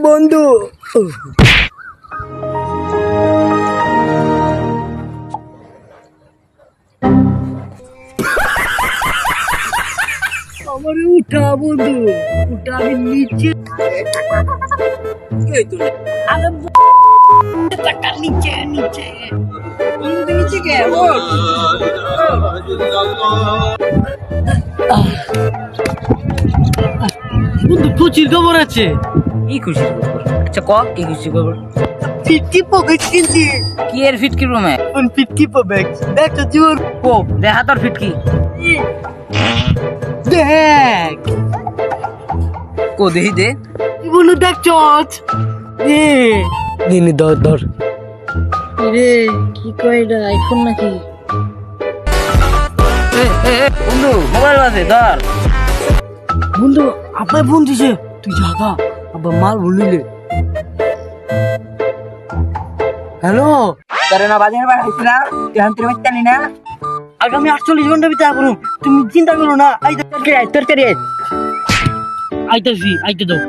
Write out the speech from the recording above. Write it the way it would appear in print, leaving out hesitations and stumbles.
বন্ধু আমার উঠা বন্ধু উঠা আমি নিচে টাকা নিচে নিচে নিচে কে বন্ধু প্রচুর খবর আছে কি খুশি আচ্ছা ক কি খুশি খবর ফিটকি পকেট কিনছি কি এর ফিটকি রুমে ফিটকি পকেট দেখ তো জীবন কো দেখা তোর ফিটকি দেখ কো দেহি দে বলু দেখ চচ নে ধর ধর রে কি কয় এটা আইফোন নাকি বন্ধু মোবাইল বাজে ধর বন্ধু আব্বাই ফোন দিছে তুই যাবা আব্বা মাল বলিলে হ্যালো তোর না বাজার বার হইছ না তুই হাম তিরবে জানি না আগামী 48 ঘন্টা ভিতরে করুন তুমি চিন্তা করো না আইতে তরকারি আইতাছি আইতে দাও